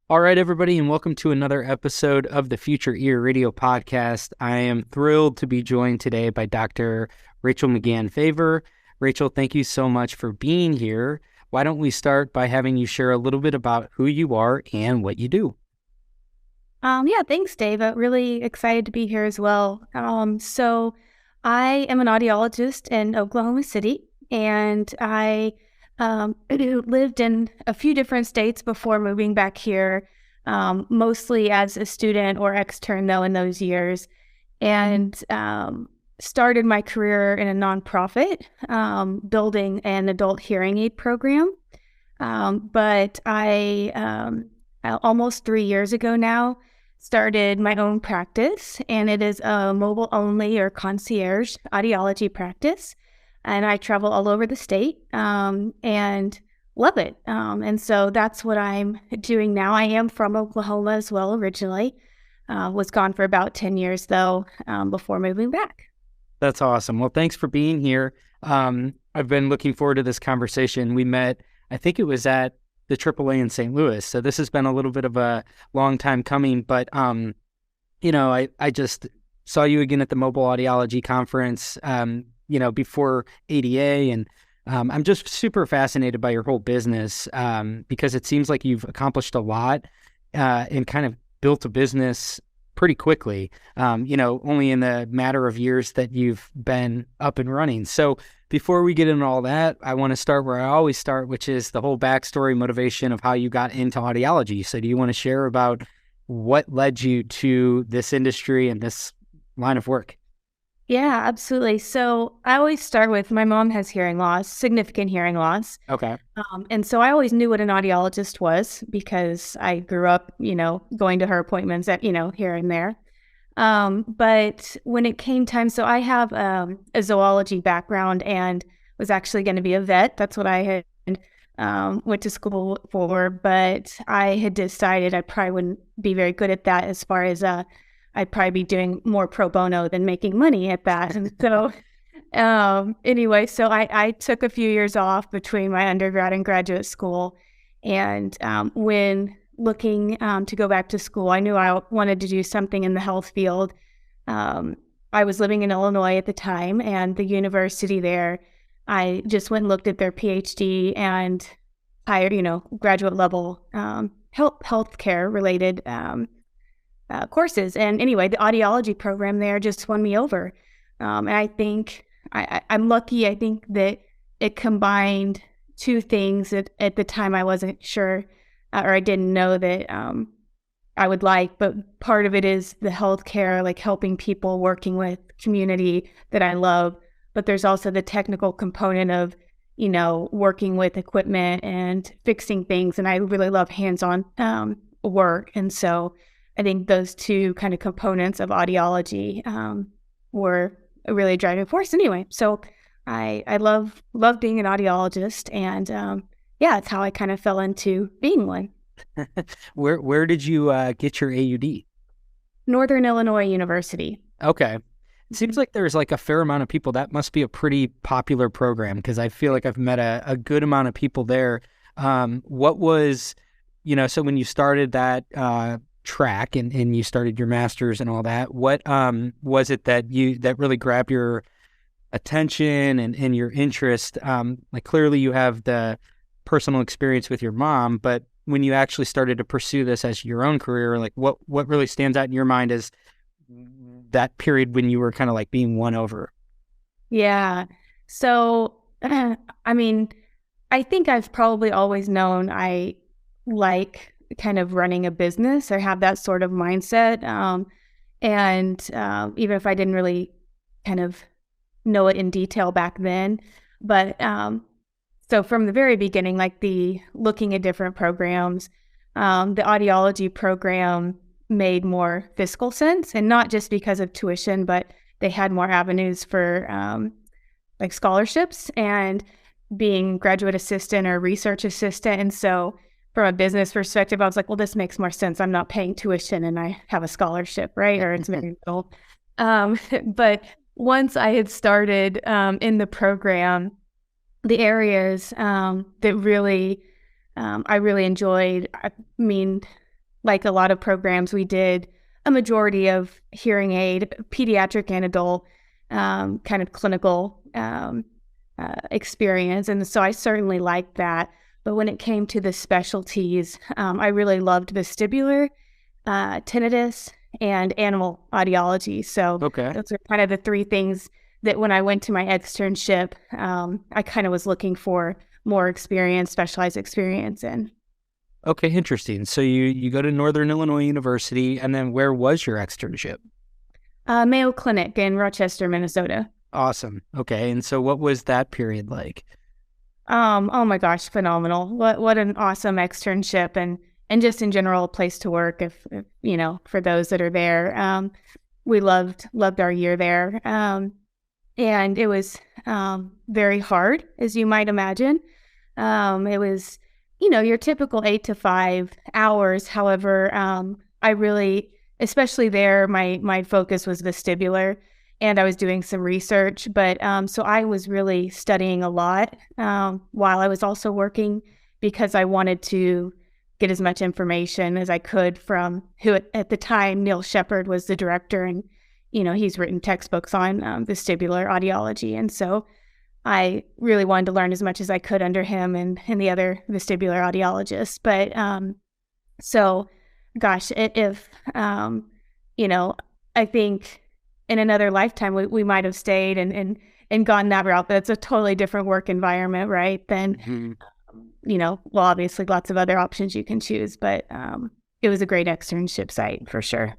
All right, everybody, and welcome to another episode of the Future Ear Radio Podcast. I am thrilled to be joined today by Dr. Rachel Magann Faivre. Rachel, thank you so much for being here. Why don't we start by having you share a little bit about who you are and what you do? Yeah, thanks, Dave. Really excited to be here as well. So I am an audiologist in Oklahoma City, and I lived in a few different states before moving back here, mostly as a student or extern, though, in those years, and started my career in a nonprofit, building an adult hearing aid program. But almost 3 years ago now, started my own practice, and it is a mobile only or concierge audiology practice. And I travel all over the state and love it. And so that's what I'm doing now. I am from Oklahoma as well originally. Was gone for about 10 years though, before moving back. That's awesome. Well, thanks for being here. I've been looking forward to this conversation. We met, I think it was at the AAA in St. Louis. So this has been a little bit of a long time coming, but, I just saw you again at the Mobile Audiology Conference, before ADA. And I'm just super fascinated by your whole business because it seems like you've accomplished a lot and kind of built a business pretty quickly, only in the matter of years that you've been up and running. So before we get into all that, I want to start where I always start, which is the whole backstory motivation of how you got into audiology. So do you want to share about what led you to this industry and this line of work? Yeah, absolutely. So I always start with my mom has hearing loss, significant hearing loss. Okay. And so I always knew what an audiologist was because I grew up, going to her appointments at, here and there. But when it came time, so I have a zoology background and was actually going to be a vet. That's what I had went to school for. But I had decided I probably wouldn't be very good at that as far as I'd probably be doing more pro bono than making money at that. And so anyway, so I took a few years off between my undergrad and graduate school. And when looking to go back to school, I knew I wanted to do something in the health field. I was living in Illinois at the time, and the university there, I just went and looked at their PhD and higher, graduate level healthcare related courses. And anyway, the audiology program there just won me over. And I think I'm lucky. I think that it combined two things that at the time I wasn't sure or I didn't know that I would like. But part of it is the healthcare, like helping people, working with community that I love. But there's also the technical component of, working with equipment and fixing things. And I really love hands-on work. And so I think those two kind of components of audiology were a really driving force anyway. So I love being an audiologist, and it's how I kind of fell into being one. Where did you get your AUD? Northern Illinois University. Okay. It seems like there's like a fair amount of people. That must be a pretty popular program because I feel like I've met a good amount of people there. What was, so when you started that track and you started your master's and all that, what was it that really grabbed your attention and your interest? Like clearly you have the personal experience with your mom, but when you actually started to pursue this as your own career, like what really stands out in your mind as that period when you were kind of like being won over? Yeah. So, I mean, I think I've probably always known I like kind of running a business or have that sort of mindset. Even if I didn't really kind of know it in detail back then, but so from the very beginning, like the looking at different programs, the audiology program made more fiscal sense, and not just because of tuition, but they had more avenues for like scholarships and being graduate assistant or research assistant. And so from a business perspective, I was like, well, this makes more sense. I'm not paying tuition and I have a scholarship, right? Or it's very little. But once I had started in the program, the areas that really I really enjoyed, I mean, like a lot of programs, we did a majority of hearing aid, pediatric and adult kind of clinical experience. And so I certainly liked that. But when it came to the specialties, I really loved vestibular, tinnitus, and animal audiology. So Okay. those are kind of the three things that when I went to my externship, I kind of was looking for more experience, specialized experience in. Okay, interesting. So you go to Northern Illinois University, and then where was your externship? Mayo Clinic in Rochester, Minnesota. Awesome. Okay, and so what was that period like? Oh my gosh, phenomenal. What an awesome externship and just in general a place to work if you know, for those that are there. We loved our year there. And it was very hard, as you might imagine. It was, you know, your typical 8 to 5 hours. However, I really, especially there, my focus was vestibular, and I was doing some research. But so I was really studying a lot while I was also working, because I wanted to get as much information as I could from who at the time, Neil Shepard was the director, and you know, he's written textbooks on vestibular audiology. And so I really wanted to learn as much as I could under him and the other vestibular audiologists. But so, gosh, if, you know, I think in another lifetime, we might have stayed and gone that route. But it's a totally different work environment, right? Than, you know, well, obviously lots of other options you can choose. But it was a great externship site for sure.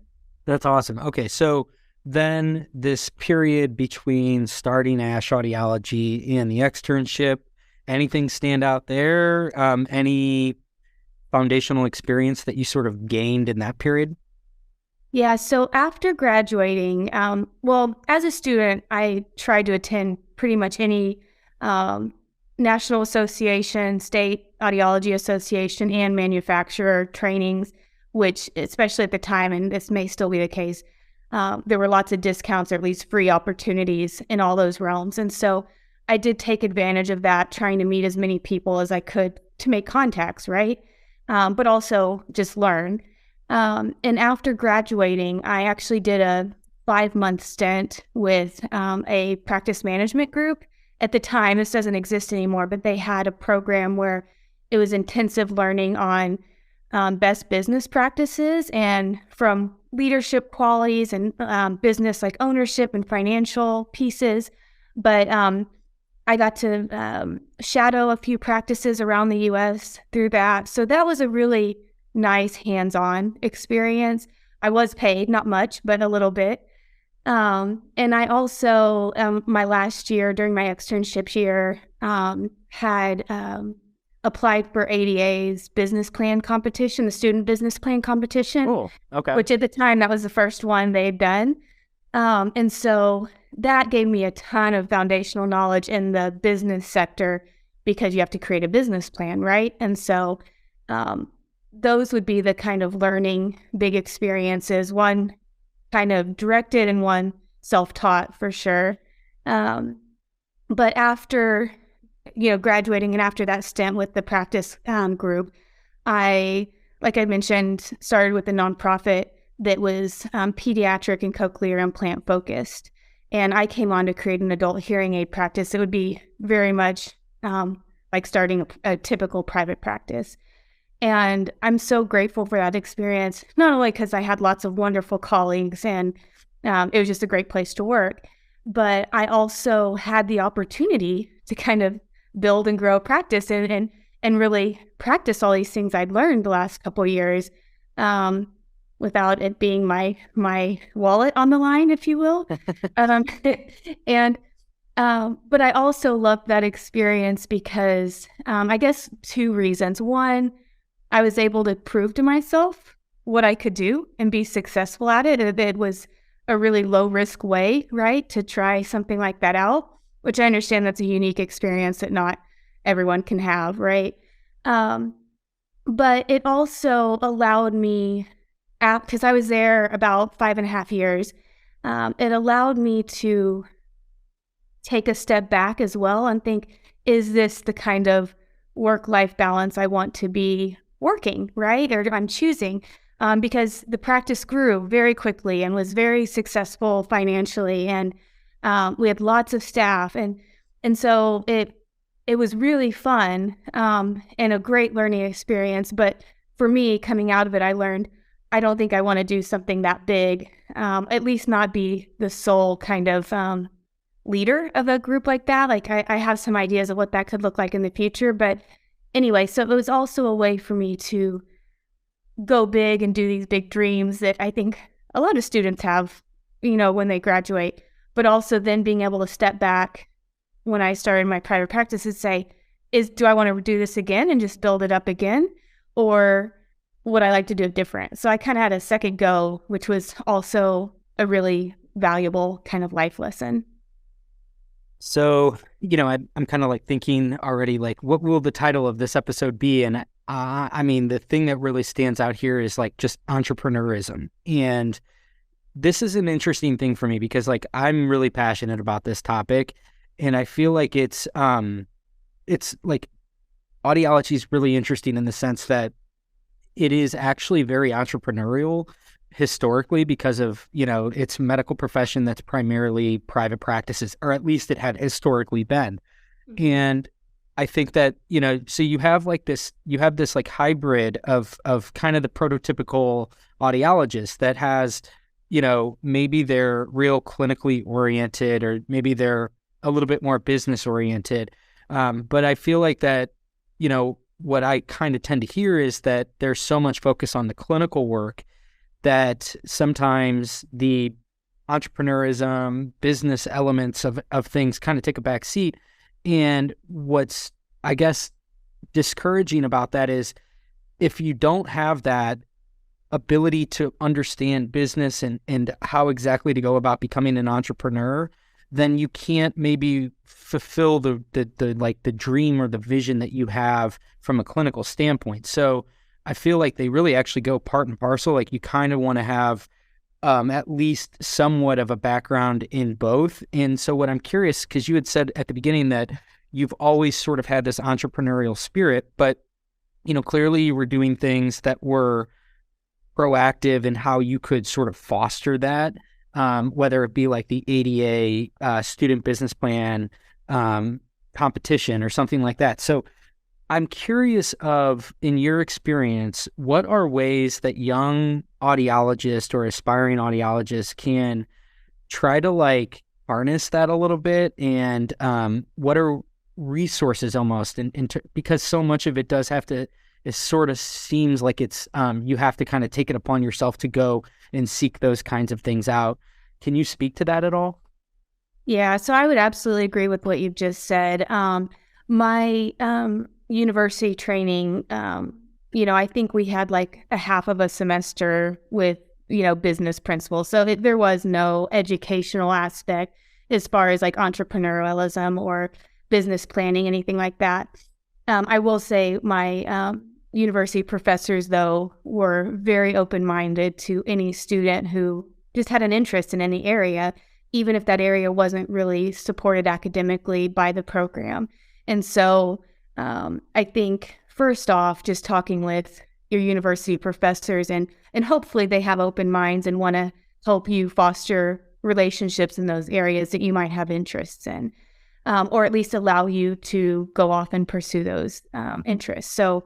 That's awesome. Okay, so then this period between starting ASH Audiology and the externship, anything stand out there? Any foundational experience that you sort of gained in that period? Yeah, so after graduating, well, as a student, I tried to attend pretty much any national association, state audiology association, and manufacturer trainings, which, especially at the time, and this may still be the case, there were lots of discounts or at least free opportunities in all those realms. And so I did take advantage of that, trying to meet as many people as I could to make contacts, right? But also just learn. And after graduating, I actually did a 5-month stint with a practice management group. At the time, this doesn't exist anymore, but they had a program where it was intensive learning on best business practices and from leadership qualities and business like ownership and financial pieces. But I got to shadow a few practices around the U.S. through that. So that was a really nice hands-on experience. I was paid, not much, but a little bit. And I also, my last year during my externship year, had applied for ADA's business plan competition, the student business plan competition. Oh, okay. Which at the time, that was the first one they'd done. And so that gave me a ton of foundational knowledge in the business sector, because you have to create a business plan, right? And so those would be the kind of learning big experiences, one kind of directed and one self-taught for sure. But after, you know, graduating and after that stint with the practice group, I, like I mentioned, started with a nonprofit that was pediatric and cochlear implant focused. And I came on to create an adult hearing aid practice. It would be very much like starting a typical private practice. And I'm so grateful for that experience, not only because I had lots of wonderful colleagues and it was just a great place to work, but I also had the opportunity to kind of build and grow a practice and really practice all these things I'd learned the last couple of years without it being my wallet on the line, if you will. But I also loved that experience because I guess 2 reasons. One, I was able to prove to myself what I could do and be successful at it. It was a really low risk way, right, to try something like that out, which I understand that's a unique experience that not everyone can have, right? But it also allowed me, because I was there about 5.5 years, it allowed me to take a step back as well and think, is this the kind of work-life balance I want to be working, right? Or I'm choosing. because the practice grew very quickly and was very successful financially, and we had lots of staff, and so it was really fun and a great learning experience. But for me, coming out of it, I learned I don't think I want to do something that big, at least not be the sole kind of leader of a group like that. Like I have some ideas of what that could look like in the future. But anyway, so it was also a way for me to go big and do these big dreams that I think a lot of students have, when they graduate, but also then being able to step back when I started my private practice and say, do I want to do this again and just build it up again? Or would I like to do it different? So I kind of had a second go, which was also a really valuable kind of life lesson. So, I'm kind of like thinking already, like, what will the title of this episode be? And I mean, the thing that really stands out here is like just entrepreneurism. And this is an interesting thing for me because like I'm really passionate about this topic, and I feel like it's like audiology is really interesting in the sense that it is actually very entrepreneurial historically because of, it's a medical profession that's primarily private practices, or at least it had historically been. Mm-hmm. And I think that, so you have this like hybrid of kind of the prototypical audiologist that has, maybe they're real clinically oriented, or maybe they're a little bit more business oriented. But I feel like that, what I kind of tend to hear is that there's so much focus on the clinical work that sometimes the entrepreneurism, business elements of things kind of take a back seat. And what's, I guess, discouraging about that is if you don't have that ability to understand business and how exactly to go about becoming an entrepreneur, then you can't maybe fulfill the dream or the vision that you have from a clinical standpoint. So I feel like they really actually go part and parcel. Like you kind of want to have at least somewhat of a background in both. And so what I'm curious, because you had said at the beginning that you've always sort of had this entrepreneurial spirit, but, clearly you were doing things that were proactive in how you could sort of foster that, whether it be like the ADA student business plan competition or something like that. So I'm curious in your experience, what are ways that young audiologists or aspiring audiologists can try to like harness that a little bit? And what are resources almost? Because so much of it does have to, it sort of seems like it's, you have to kind of take it upon yourself to go and seek those kinds of things out. Can you speak to that at all? Yeah, so I would absolutely agree with what you've just said. My university training, I think we had like a half of a semester with, business principles. So there was no educational aspect as far as like entrepreneurialism or business planning, anything like that. I will say my university professors, though, were very open-minded to any student who just had an interest in any area, even if that area wasn't really supported academically by the program. And so I think, first off, just talking with your university professors and hopefully they have open minds and want to help you foster relationships in those areas that you might have interests in, or at least allow you to go off and pursue those interests. So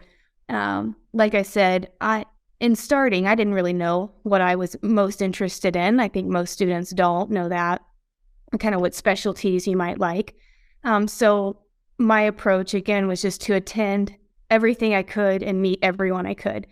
like I said, in starting, I didn't really know what I was most interested in. I think most students don't know that, kind of what specialties you might like. So my approach, again, was just to attend everything I could and meet everyone I could.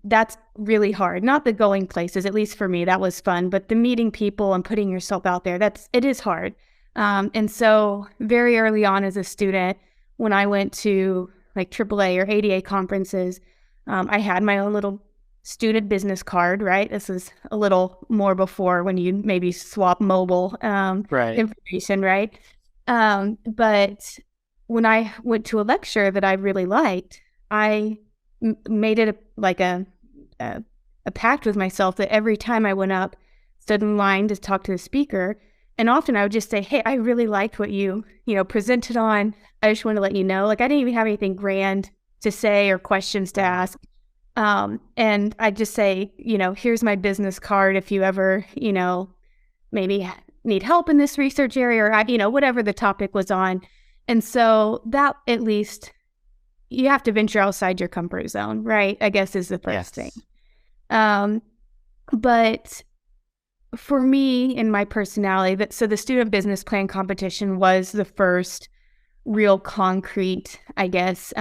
That's really hard. Not the going places, at least for me, that was fun, but the meeting people and putting yourself out there, it is hard. And so very early on as a student, when I went to like AAA or ADA conferences, I had my own little student business card, right? This is a little more before when you maybe swap mobile information, right? But when I went to a lecture that I really liked, I made it a pact with myself that every time I went up, stood in line to talk to the speaker, and often I would just say, hey, I really liked what you presented on. I just want to let you know, like I didn't even have anything grand to say or questions to ask. And I just say, here's my business card if you ever, maybe need help in this research area or, whatever the topic was on. And so that at least you have to venture outside your comfort zone, right? I guess is the first thing. But for me and my personality, so the student business plan competition was the first real concrete, I guess,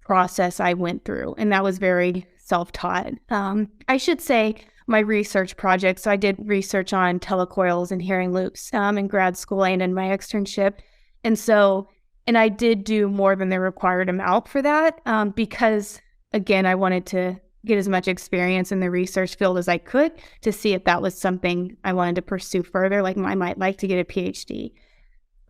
process I went through. And that was very self-taught. I should say my research project. So I did research on telecoils and hearing loops in grad school and in my externship. And I did do more than the required amount for that because, again, I wanted to get as much experience in the research field as I could to see if that was something I wanted to pursue further, like I might like to get a PhD.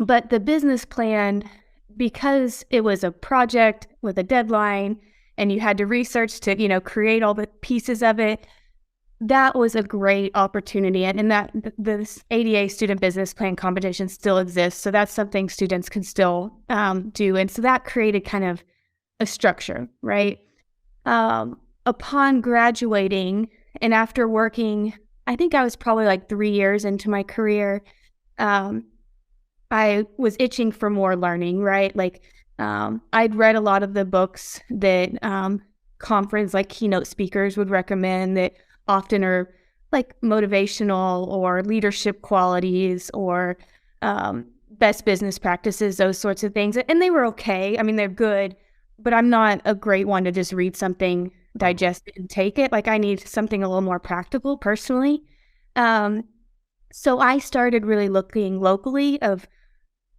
But the business plan, because it was a project with a deadline and you had to research to, create all the pieces of it, that was a great opportunity. And that this ADA student business plan competition still exists. So that's something students can still do. And so that created kind of a structure, right? Upon graduating and after working, I think I was probably like 3 years into my career, I was itching for more learning, right? Like I'd read a lot of the books that conference like keynote speakers would recommend that often are like motivational or leadership qualities or best business practices, those sorts of things. And they were okay. I mean, they're good, but I'm not a great one to just read something, digest it, and take it. Like I need something a little more practical personally. So I started really looking locally of,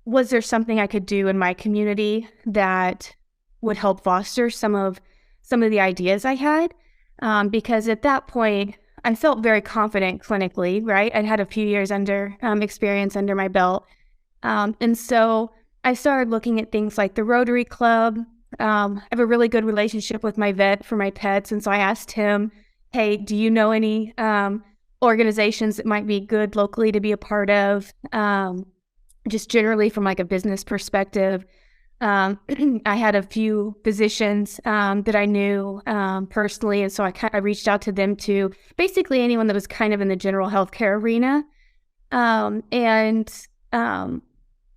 was there something I could do in my community that would help foster some of the ideas I had? Because at that point, I felt very confident clinically, right? I'd had a few years experience under my belt. And so I started looking at things like the Rotary Club. I have a really good relationship with my vet for my pets. And so I asked him, hey, do you know any organizations that might be good locally to be a part of? Just generally from like a business perspective. I had a few physicians that I knew personally, and so I reached out to them too. Basically, anyone that was kind of in the general healthcare arena,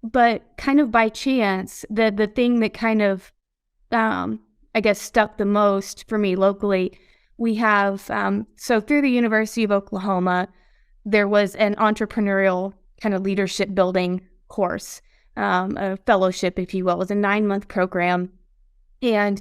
but kind of by chance, the thing that kind of I guess stuck the most for me locally, we have so through the University of Oklahoma, there was an entrepreneurial kind of leadership building course. A fellowship, if you will. It was a 9-month program. And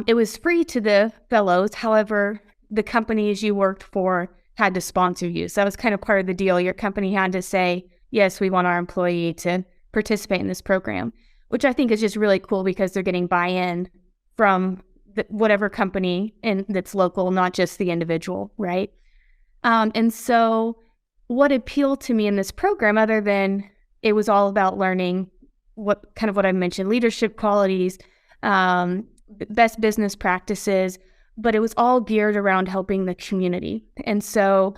it was free to the fellows. However, the companies you worked for had to sponsor you. So that was kind of part of the deal. Your company had to say, yes, we want our employee to participate in this program, which I think is just really cool because they're getting buy-in from whatever company that's local, not just the individual, right? And so what appealed to me in this program, other than it was all about learning what I mentioned, leadership qualities, best business practices, but it was all geared around helping the community. And so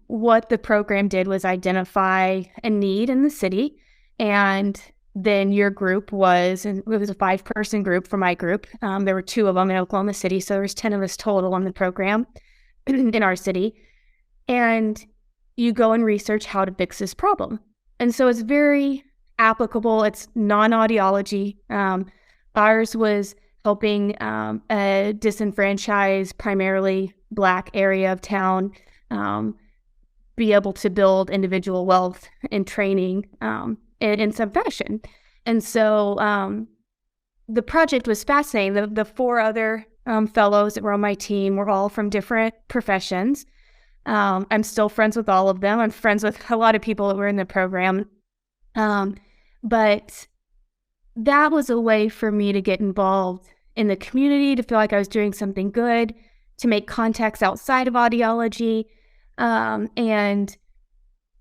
what the program did was identify a need in the city. And then your group and it was a 5-person group for my group. There were 2 of them in Oklahoma City. So there was 10 of us total on the program in our city. And you go and research how to fix this problem. And so it's very applicable. It's non-audiology. Ours was helping a disenfranchised, primarily Black area of town be able to build individual wealth and training in some fashion. And so the project was fascinating. The 4 other fellows that were on my team were all from different professions. I'm still friends with all of them. I'm friends with a lot of people that were in the program. But that was a way for me to get involved in the community, to feel like I was doing something good, to make contacts outside of audiology, and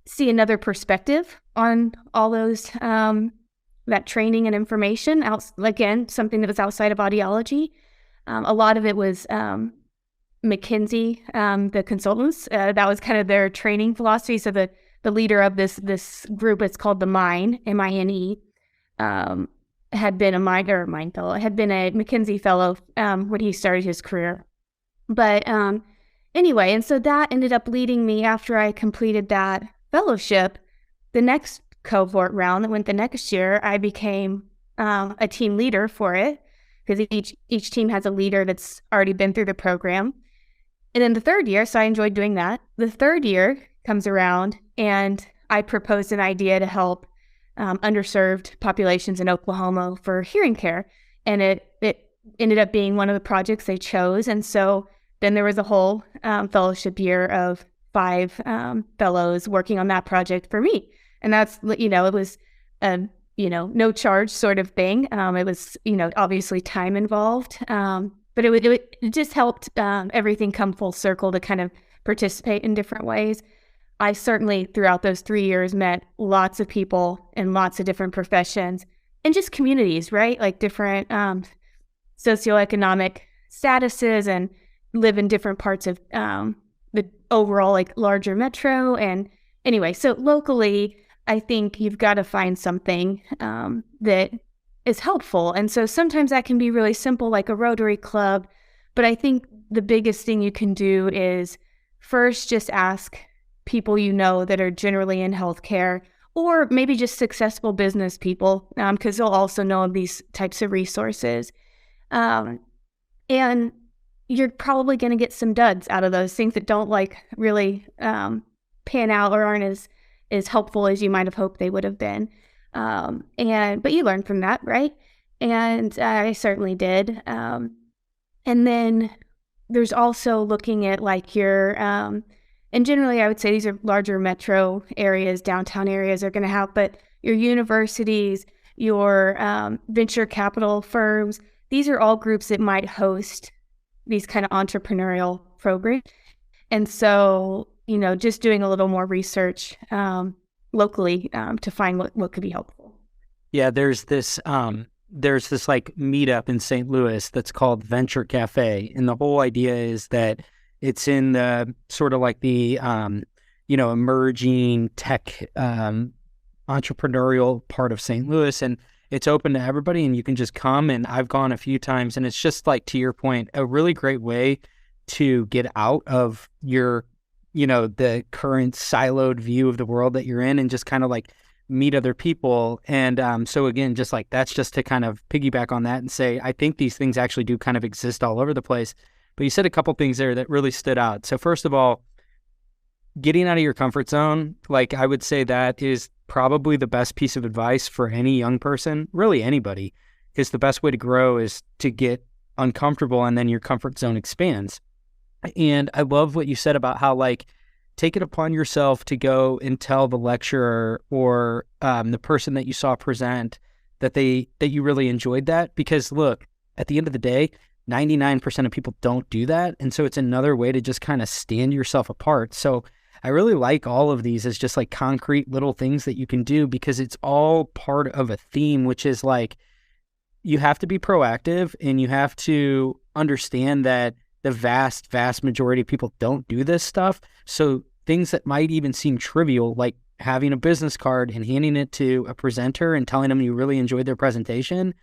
see another perspective on all those, that training and information. Again, something that was outside of audiology. A lot of it was McKinsey, the consultants, that was kind of their training philosophy. So the leader of this group is called the MINE, M-I-N-E. had been a Mine fellow, had been a McKinsey fellow when he started his career. But anyway, and so that ended up leading me, after I completed that fellowship, the next cohort round that went the next year, I became a team leader for it, because each team has a leader that's already been through the program. And then the third year, so I enjoyed doing that. The third year comes around and I proposed an idea to help underserved populations in Oklahoma for hearing care. And it ended up being one of the projects they chose. And so then there was a whole fellowship year of 5 fellows working on that project for me. And that's, it was no charge sort of thing. It was, obviously time involved. But it just helped everything come full circle to kind of participate in different ways. I certainly, throughout those 3 years, met lots of people in lots of different professions and just communities, right? Like different socioeconomic statuses, and live in different parts of the overall, like, larger metro. And anyway, so locally, I think you've got to find something that is helpful. And so sometimes that can be really simple, like a Rotary Club. But I think the biggest thing you can do is first just ask people that are generally in healthcare, or maybe just successful business people, because they'll also know of these types of resources. And you're probably going to get some duds out of those things that don't really pan out, or aren't as helpful as you might have hoped they would have been. But you learn from that, right? And I certainly did. And then there's also looking at your, and generally I would say these are larger metro areas, downtown areas are going to have, but your universities, your venture capital firms, these are all groups that might host these kind of entrepreneurial programs. And so, just doing a little more research locally to find what could be helpful. Yeah, there's this meetup in St. Louis that's called Venture Cafe, and the whole idea is that it's in the sort of like the emerging tech entrepreneurial part of St. Louis, and it's open to everybody, and you can just come. And I've gone a few times, and it's just, like, to your point, a really great way to get out of your the current siloed view of the world that you're in, and just kind of meet other people. And so again, just that's just to kind of piggyback on that and say, I think these things actually do kind of exist all over the place. But you said a couple things there that really stood out. So first of all, getting out of your comfort zone, I would say that is probably the best piece of advice for any young person, really anybody, because the best way to grow is to get uncomfortable, and then your comfort zone expands. And I love what you said about how, take it upon yourself to go and tell the lecturer or the person that you saw present that you really enjoyed that. Because look, at the end of the day, 99% of people don't do that. And so it's another way to just kind of stand yourself apart. So I really like all of these as just concrete little things that you can do, because it's all part of a theme, which is you have to be proactive, and you have to understand that the vast, vast majority of people don't do this stuff. So things that might even seem trivial, like having a business card and handing it to a presenter and telling them you really enjoyed their presentation,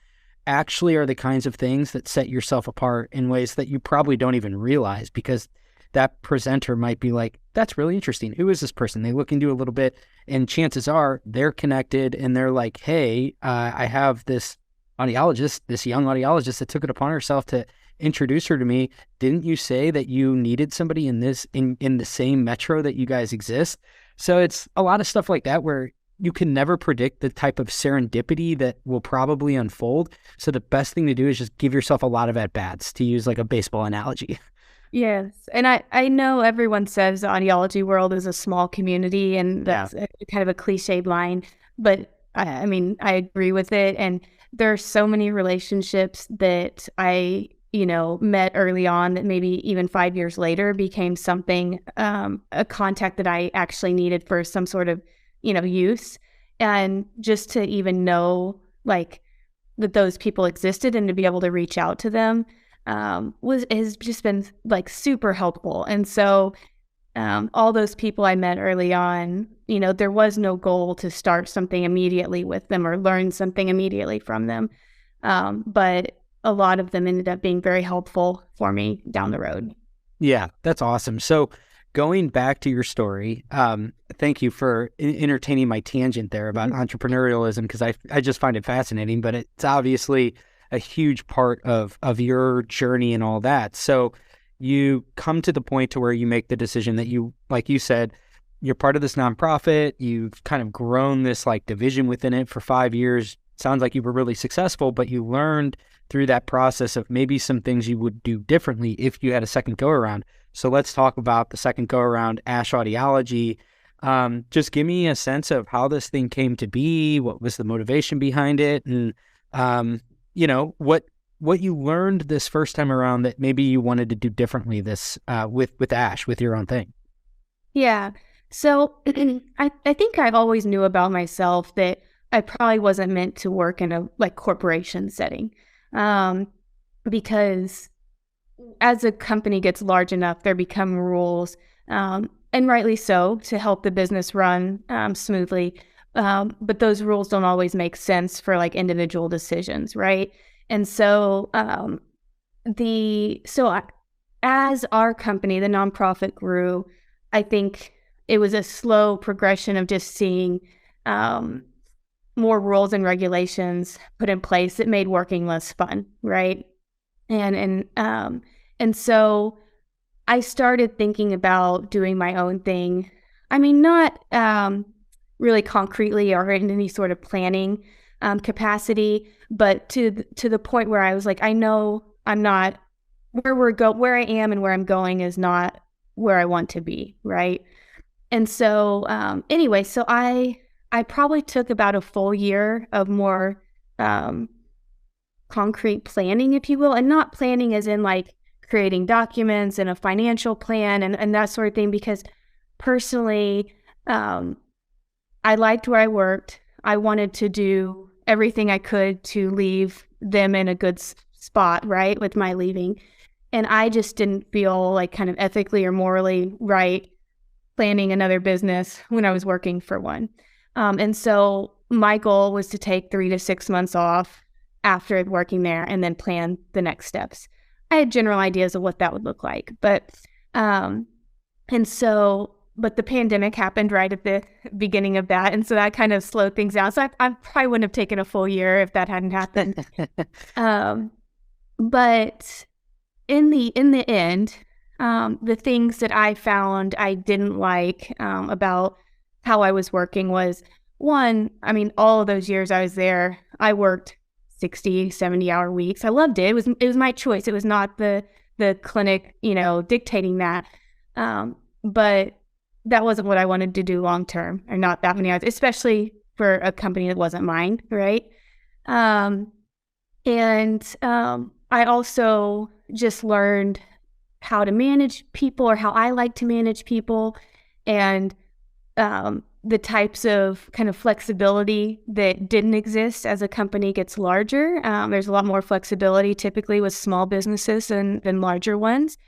actually are the kinds of things that set yourself apart in ways that you probably don't even realize, because that presenter might be like, that's really interesting. Who is this person? They look into a little bit, and chances are they're connected, and they're like, hey, I have this audiologist, this young audiologist that took it upon herself to introduce her to me. Didn't you say that you needed somebody in the same metro that you guys exist? So it's a lot of stuff like that where you can never predict the type of serendipity that will probably unfold. So the best thing to do is just give yourself a lot of at-bats, to use a baseball analogy. Yes. And I know everyone says the audiology world is a small community, and that's kind of a cliched line, but I mean, I agree with it. And there are so many relationships that I met early on that maybe even 5 years later became something, a contact that I actually needed for some sort of, use. And just to even know that those people existed, and to be able to reach out to them has just been super helpful. And so all those people I met early on, there was no goal to start something immediately with them or learn something immediately from them. But a lot of them ended up being very helpful for me down the road. Yeah, that's awesome. So going back to your story, thank you for entertaining my tangent there about entrepreneurialism, because I just find it fascinating, but it's obviously a huge part of your journey and all that. So you come to the point to where you make the decision that you, like you said, you're part of this nonprofit, you've kind of grown this like division within it for 5 years. Sounds like you were really successful, but you learned through that process of maybe some things you would do differently if you had a second go around. So let's talk about the second go around, Ash Audiology. Just give me a sense of how this thing came to be. What was the motivation behind it? And, what you learned this first time around that maybe you wanted to do differently this with Ash, with your own thing. Yeah. So I think I've always knew about myself that I probably wasn't meant to work in a like corporation setting, because as a company gets large enough, there become rules, and rightly so, to help the business run smoothly. But those rules don't always make sense for like individual decisions, right? And so, as our company, the nonprofit grew, I think it was a slow progression of just seeing more rules and regulations put in place that made working less fun, right? And so I started thinking about doing my own thing. I mean, not really concretely or in any sort of planning capacity, but to the point where I was like, I know I'm not where I am and where I'm going is not where I want to be, right? And so anyway, so I probably took about a full year of more concrete planning, if you will, and not planning as in like creating documents and a financial plan and that sort of thing, because personally, I liked where I worked. I wanted to do everything I could to leave them in a good spot, right, with my leaving. And I just didn't feel like kind of ethically or morally right planning another business when I was working for one. And so my goal was to take 3 to 6 months off after working there and then plan the next steps. I had general ideas of what that would look like, but the pandemic happened right at the beginning of that, and so that kind of slowed things down. So I probably wouldn't have taken a full year if that hadn't happened. But in the end, the things that I found I didn't like about how I was working was, one, I mean, all of those years I was there, I worked 60, 70-hour weeks. I loved it. It was my choice. It was not the clinic, dictating that. But that wasn't what I wanted to do long term, or not that many hours, especially for a company that wasn't mine, right? I also just learned how to manage people, or how I like to manage people, and the types of kind of flexibility that didn't exist as a company gets larger. There's a lot more flexibility typically with small businesses than larger ones.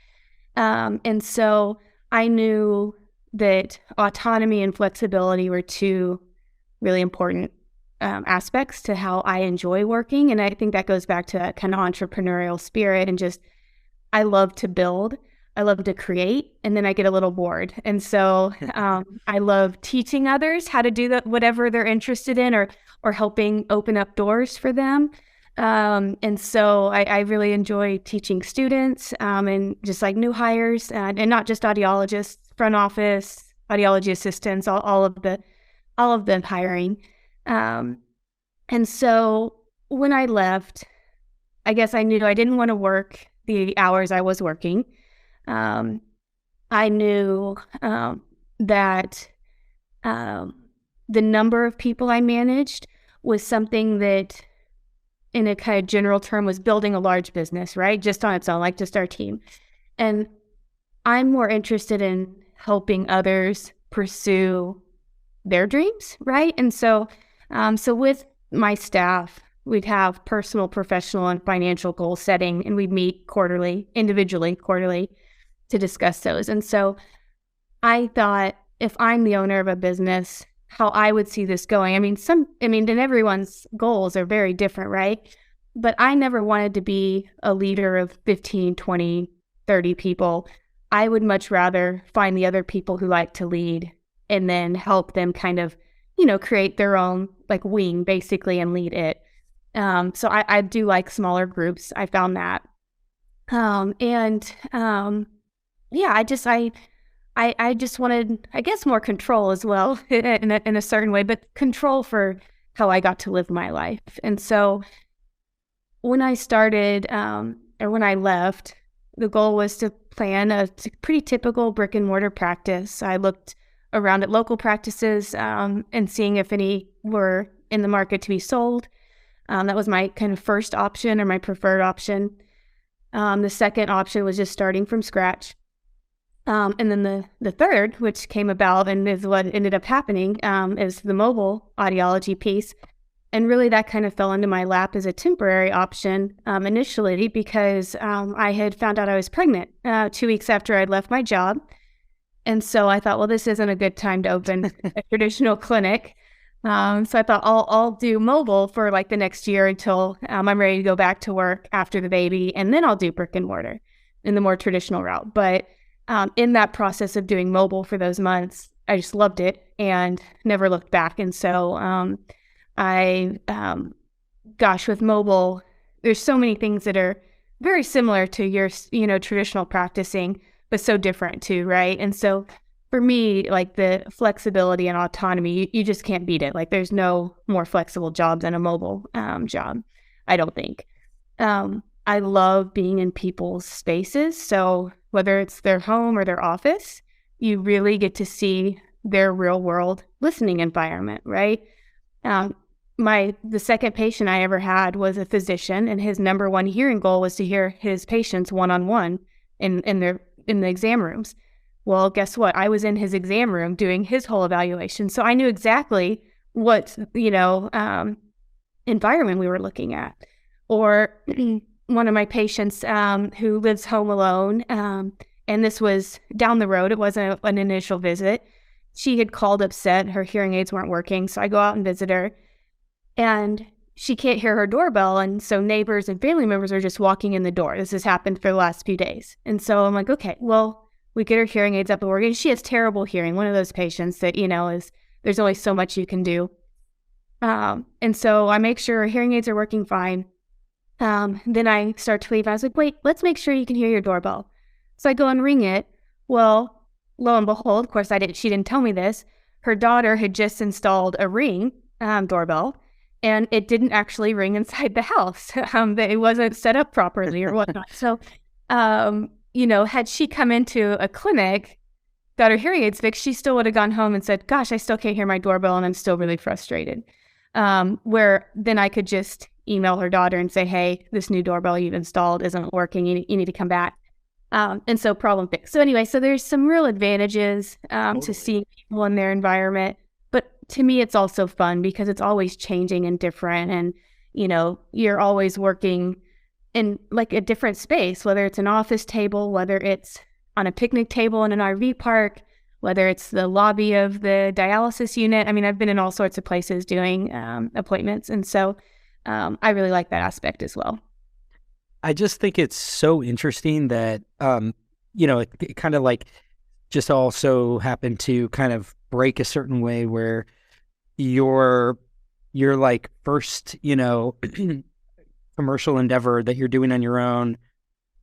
And so I knew that autonomy and flexibility were two really important aspects to how I enjoy working. And I think that goes back to that kind of entrepreneurial spirit, and just, I love to build. I love to create, and then I get a little bored. And so I love teaching others how to do that, whatever they're interested in, or helping open up doors for them. And so I really enjoy teaching students and just like new hires, and not just audiologists, front office, audiology assistants, all of the hiring. And so when I left, I guess I knew I didn't want to work the hours I was working. I knew that the number of people I managed was something that, in a kind of general term, was building a large business, right? Just on its own, like just our team. And I'm more interested in helping others pursue their dreams, right? And so with my staff, we'd have personal, professional, and financial goal setting, and we'd meet individually quarterly, to discuss those. And so I thought if I'm the owner of a business, how I would see this going. And everyone's goals are very different, right? But I never wanted to be a leader of 15, 20, 30 people. I would much rather find the other people who like to lead and then help them kind of, create their own like wing basically and lead it. So I do like smaller groups. I found that. And yeah, I just wanted, I guess, more control as well in a certain way, but control for how I got to live my life. And so when I started, or when I left, the goal was to plan a pretty typical brick and mortar practice. I looked around at local practices and seeing if any were in the market to be sold. That was my kind of first option or my preferred option. The second option was just starting from scratch. And then the third, which came about and is what ended up happening, is the mobile audiology piece. And really that kind of fell into my lap as a temporary option initially because I had found out I was pregnant 2 weeks after I'd left my job. And so I thought, well, this isn't a good time to open a traditional clinic. So I thought I'll do mobile for like the next year until I'm ready to go back to work after the baby. And then I'll do brick and mortar in the more traditional route. But in that process of doing mobile for those months, I just loved it and never looked back. And so with mobile, there's so many things that are very similar to your, traditional practicing, but so different too, right? And so for me, like the flexibility and autonomy, you just can't beat it. Like there's no more flexible job than a mobile job, I don't think. I love being in people's spaces. So whether it's their home or their office, you really get to see their real world listening environment, right? The second patient I ever had was a physician, and his number one hearing goal was to hear his patients one-on-one in the exam rooms. Well, guess what? I was in his exam room doing his whole evaluation. So I knew exactly what, environment we were looking at. Or one of my patients who lives home alone, and this was down the road. It wasn't an initial visit. She had called upset. Her hearing aids weren't working. So I go out and visit her, and she can't hear her doorbell. And so neighbors and family members are just walking in the door. This has happened for the last few days. And so I'm like, okay, well, we get her hearing aids up and working. She has terrible hearing. One of those patients that, there's only so much you can do. And so I make sure her hearing aids are working fine. Then I start to leave. I was like, wait, let's make sure you can hear your doorbell. So I go and ring it. Well, lo and behold, of course, she didn't tell me this. Her daughter had just installed a Ring doorbell, and it didn't actually ring inside the house. It wasn't set up properly or whatnot. So, had she come into a clinic, got her hearing aids fixed, she still would have gone home and said, gosh, I still can't hear my doorbell and I'm still really frustrated. Where then I could just email her daughter and say, hey, this new doorbell you've installed isn't working. You need to come back. And so problem fixed. So anyway, so there's some real advantages to seeing people in their environment. But to me, it's also fun because it's always changing and different. And, you're always working in like a different space, whether it's an office table, whether it's on a picnic table in an RV park, whether it's the lobby of the dialysis unit. I mean, I've been in all sorts of places doing appointments. And so I really like that aspect as well. I just think it's so interesting that, it kind of like just also happened to kind of break a certain way where your like first, commercial endeavor that you're doing on your own,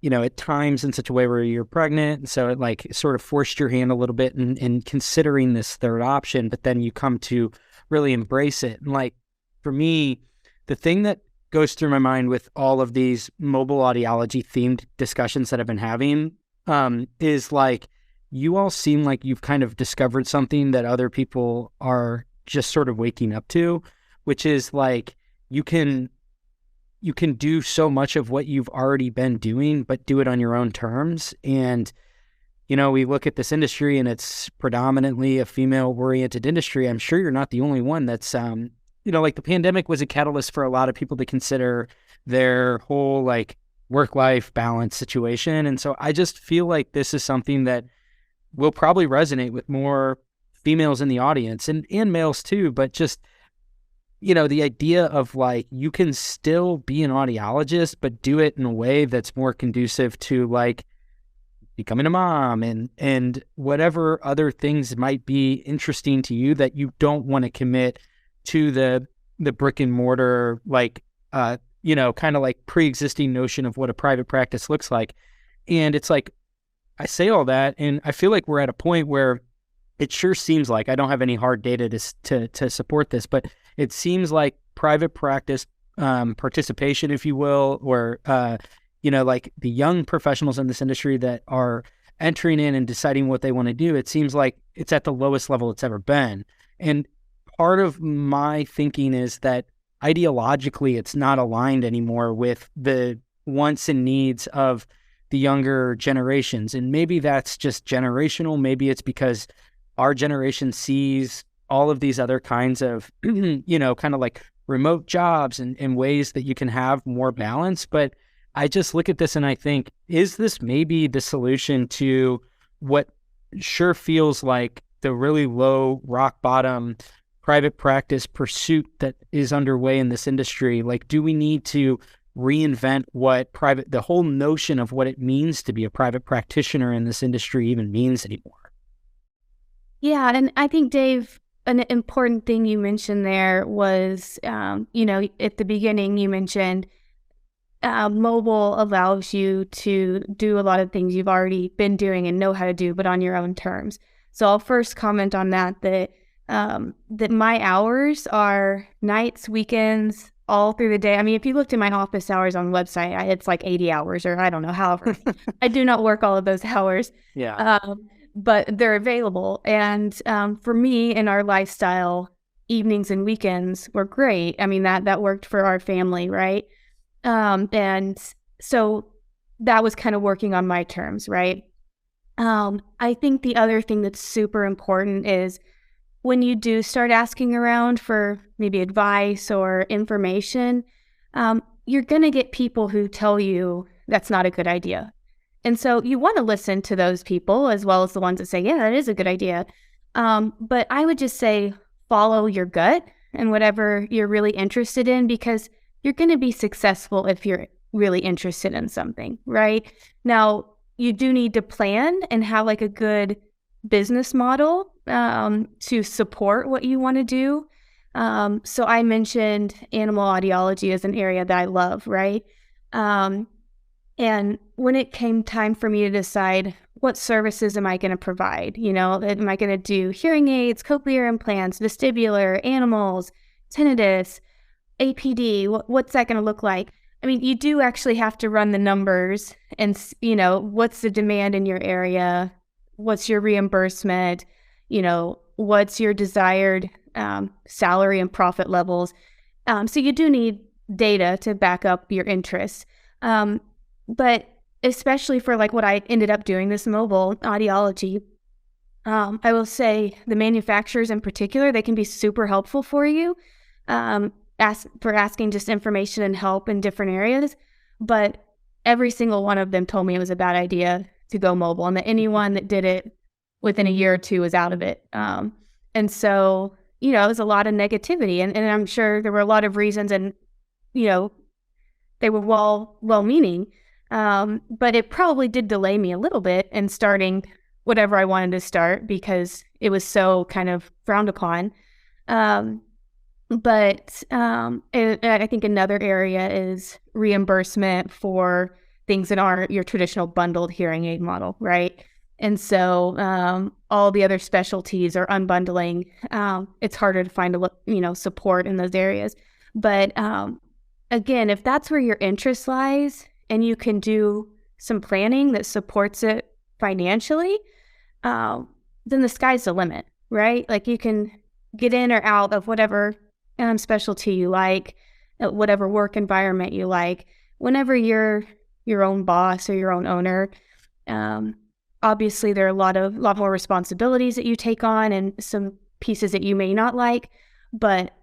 at times in such a way where you're pregnant. And so it like sort of forced your hand a little bit in considering this third option, but then you come to really embrace it. And like, for me, the thing that goes through my mind with all of these mobile audiology themed discussions that I've been having is like, you all seem like you've kind of discovered something that other people are just sort of waking up to, which is like, you can do so much of what you've already been doing, but do it on your own terms. And, we look at this industry and it's predominantly a female-oriented industry. I'm sure you're not the only one that's, like the pandemic was a catalyst for a lot of people to consider their whole like work-life balance situation. And so I just feel like this is something that will probably resonate with more females in the audience and males too, but just, the idea of like, you can still be an audiologist, but do it in a way that's more conducive to like becoming a mom and whatever other things might be interesting to you that you don't want to commit to the brick and mortar, like, kind of like pre-existing notion of what a private practice looks like. And it's like, I say all that, and I feel like we're at a point where it sure seems like, I don't have any hard data to support this, but it seems like private practice participation, if you will, or like the young professionals in this industry that are entering in and deciding what they want to do, it seems like it's at the lowest level it's ever been. And part of my thinking is that ideologically, it's not aligned anymore with the wants and needs of the younger generations. And maybe that's just generational. Maybe it's because our generation sees all of these other kinds of, kind of like remote jobs and ways that you can have more balance. But I just look at this and I think, is this maybe the solution to what sure feels like the really low rock bottom private practice pursuit that is underway in this industry? Like, do we need to reinvent what the whole notion of what it means to be a private practitioner in this industry even means anymore? Yeah. And I think, Dave, an important thing you mentioned there was, at the beginning, you mentioned mobile allows you to do a lot of things you've already been doing and know how to do, but on your own terms. So I'll first comment on that my hours are nights, weekends, all through the day. I mean, if you looked at my office hours on the website, it's like 80 hours or I don't know, however. I do not work all of those hours. Yeah. But they're available. And for me in our lifestyle, evenings and weekends were great. I mean, that worked for our family, right? And so that was kind of working on my terms, right? I think the other thing that's super important is when you do start asking around for maybe advice or information, you're going to get people who tell you that's not a good idea. And so you want to listen to those people as well as the ones that say, yeah, that is a good idea. But I would just say follow your gut and whatever you're really interested in, because you're going to be successful if you're really interested in something, right? Now, you do need to plan and have like a good business model to support what you want to do. So I mentioned animal audiology as an area that I love, right? And when it came time for me to decide what services am I going to provide, am I going to do hearing aids, cochlear implants, vestibular, animals, tinnitus, APD, what's that going to look like? I mean, you do actually have to run the numbers and, what's the demand in your area? What's your reimbursement? What's your desired salary and profit levels? So you do need data to back up your interests. But especially for like what I ended up doing, this mobile audiology, I will say the manufacturers in particular, they can be super helpful for you. Asking just information and help in different areas, but every single one of them told me it was a bad idea to go mobile, and that anyone that did it within a year or two was out of it. And so, it was a lot of negativity, and I'm sure there were a lot of reasons, and, they were well-meaning, but it probably did delay me a little bit in starting whatever I wanted to start because it was so kind of frowned upon. But I think another area is reimbursement for things that aren't your traditional bundled hearing aid model, right? And so all the other specialties are unbundling. It's harder to find support in those areas. But again, if that's where your interest lies and you can do some planning that supports it financially, then the sky's the limit, right? Like you can get in or out of whatever specialty you like, whatever work environment you like, whenever you're your own boss or your own owner. Obviously, there are a lot more responsibilities that you take on and some pieces that you may not like, but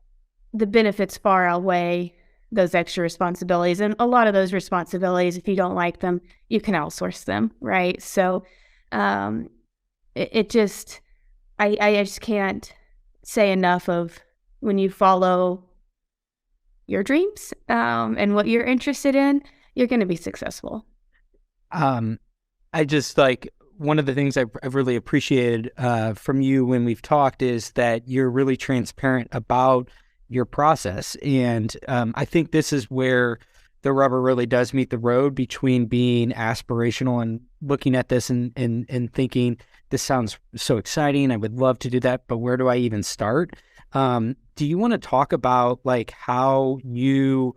the benefits far outweigh those extra responsibilities. And a lot of those responsibilities, if you don't like them, you can outsource them, right? So it just, I just can't say enough of when you follow your dreams and what you're interested in, you're going to be successful. I just like one of the things I've really appreciated from you when we've talked is that you're really transparent about your process. And I think this is where the rubber really does meet the road between being aspirational and looking at this and thinking, this sounds so exciting. I would love to do that, but where do I even start? Do you want to talk about like how you,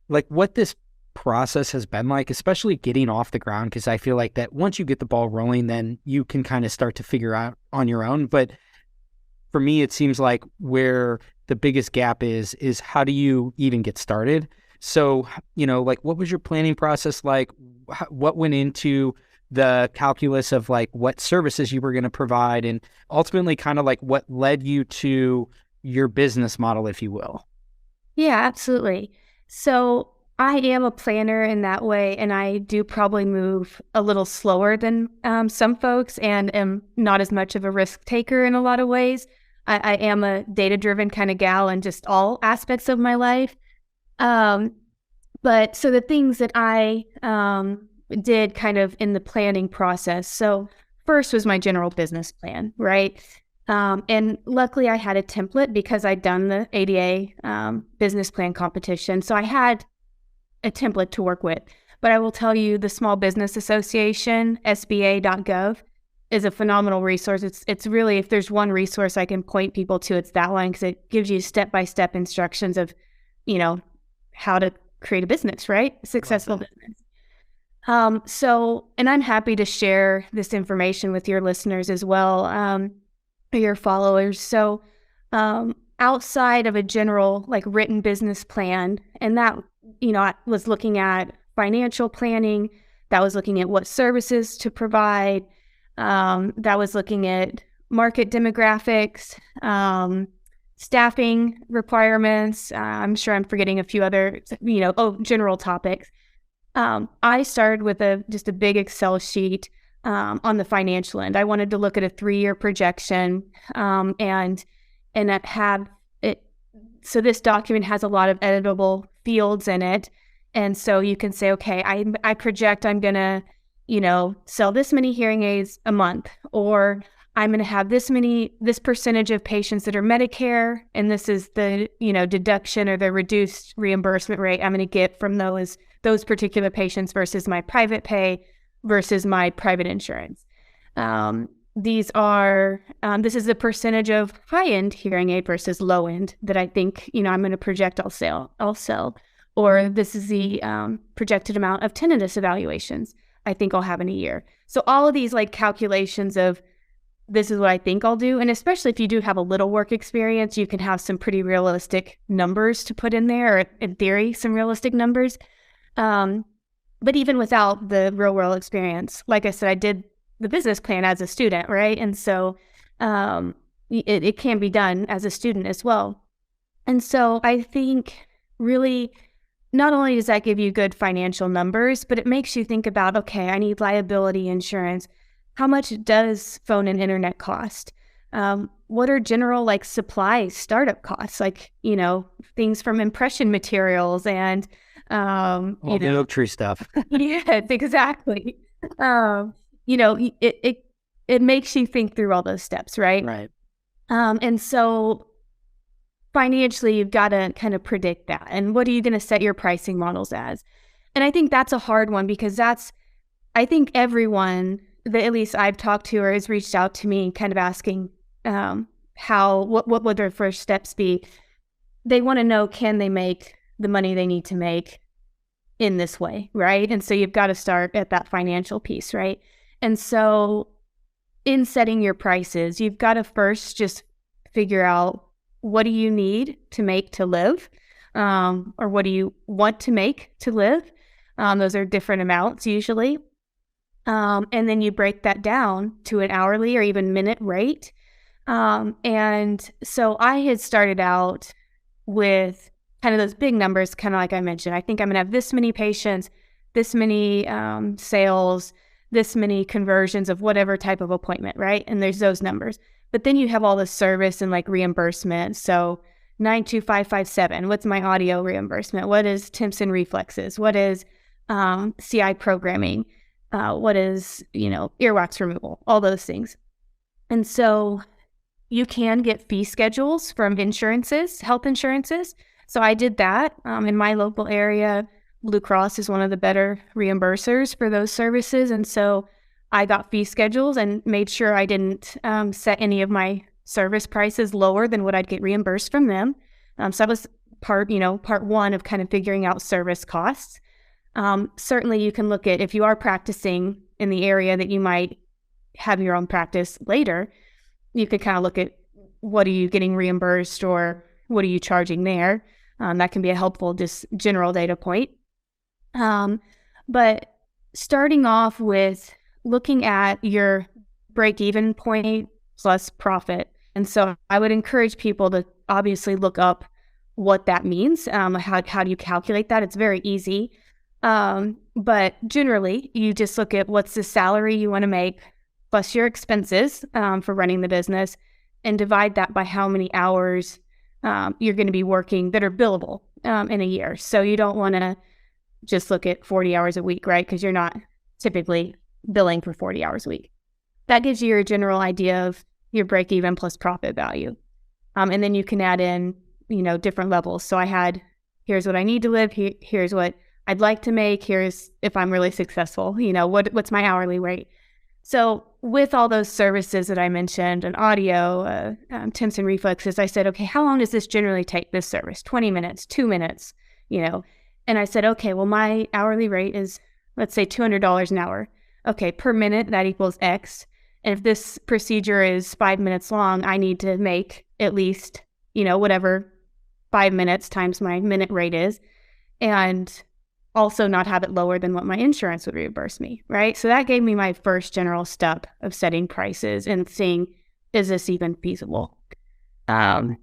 like what this process has been like, especially getting off the ground? Because I feel like that once you get the ball rolling, then you can kind of start to figure out on your own. But for me, it seems like where the biggest gap is how do you even get started? So, like what was your planning process like? What went into the calculus of like what services you were going to provide, and ultimately kind of like what led you to your business model, if you will? Yeah, absolutely. So I am a planner in that way, and I do probably move a little slower than some folks and am not as much of a risk taker in a lot of ways. I am a data-driven kind of gal in just all aspects of my life. But so the things that I did kind of in the planning process. So first was my general business plan, right? And luckily I had a template because I'd done the ADA business plan competition. So I had a template to work with. But I will tell you, the Small Business Association, SBA.gov, is a phenomenal resource. It's really, if there's one resource I can point people to, it's that one, because it gives you step-by-step instructions of, how to create a business, right? A successful business. And I'm happy to share this information with your listeners as well, your followers. So outside of a general like written business plan, and that, I was looking at financial planning, that was looking at what services to provide, that was looking at market demographics, staffing requirements. I'm sure I'm forgetting a few other, general topics. I started with just a big Excel sheet on the financial end. I wanted to look at a 3-year projection and have it. So this document has a lot of editable fields in it. And so you can say, okay, I project I'm going to, sell this many hearing aids a month, or I'm going to have this percentage of patients that are Medicare, and this is the, deduction or the reduced reimbursement rate I'm going to get from those particular patients versus my private pay versus my private insurance. This is the percentage of high-end hearing aid versus low-end that I think, I'm going to project I'll sell. Or this is the projected amount of tinnitus evaluations I think I'll have in a year. So all of these like calculations of this is what I think I'll do. And especially if you do have a little work experience, you can have some pretty realistic numbers to put in there, or in theory, some realistic numbers. But even without the real world experience, like I said, I did the business plan as a student, right? And so it can be done as a student as well. And so I think really not only does that give you good financial numbers, but it makes you think about, okay, I need liability insurance. How much does phone and internet cost? What are general like supply startup costs? Like, things from impression materials and All the oak tree stuff. Yes, exactly. It makes you think through all those steps, right? Right. And so financially, you've got to kind of predict that. And what are you going to set your pricing models as? And I think that's a hard one, because I think everyone that at least I've talked to or has reached out to me kind of asking what would their first steps be? They want to know, can they make the money they need to make in this way, right? And so you've got to start at that financial piece, right? And so in setting your prices, you've got to first just figure out, what do you need to make to live? Or what do you want to make to live? Those are different amounts usually. And then you break that down to an hourly or even minute rate. And so I had started out with kind of those big numbers, kind of like I mentioned. I think I'm going to have this many patients, this many sales, this many conversions of whatever type of appointment, right? And there's those numbers. But then you have all the service and like reimbursement. So 92557, what's my audio reimbursement? What is temps and reflexes? What is CI programming? What is, earwax removal? All those things. And so you can get fee schedules from insurances, health insurances. So I did that in my local area. Blue Cross is one of the better reimbursers for those services. And so I got fee schedules and made sure I didn't set any of my service prices lower than what I'd get reimbursed from them. So that was part one of kind of figuring out service costs. Certainly you can look at, if you are practicing in the area that you might have your own practice later, you could kind of look at what are you getting reimbursed or what are you charging there. That can be a helpful just general data point. But starting off with looking at your break-even point plus profit. And so I would encourage people to obviously look up what that means. How do you calculate that? It's very easy. But generally, you just look at what's the salary you want to make plus your expenses for running the business, and divide that by how many hours you're going to be working that are billable in a year. So you don't want to just look at 40 hours a week, right? Because you're not typically billing for 40 hours a week. That gives you your general idea of your break-even plus profit value. And then you can add in, different levels. So I had, here's what I need to live, here's what I'd like to make, here's if I'm really successful, what's my hourly rate. So with all those services that I mentioned, an audio, temps and reflexes, I said, okay, how long does this generally take, this service? 20 minutes, 2 minutes, And I said, okay, well, my hourly rate is, let's say $200 an hour. Okay, per minute, that equals X. And if this procedure is 5 minutes long, I need to make at least, whatever 5 minutes times my minute rate is. And also not have it lower than what my insurance would reimburse me, right? So that gave me my first general step of setting prices and seeing, is this even feasible? The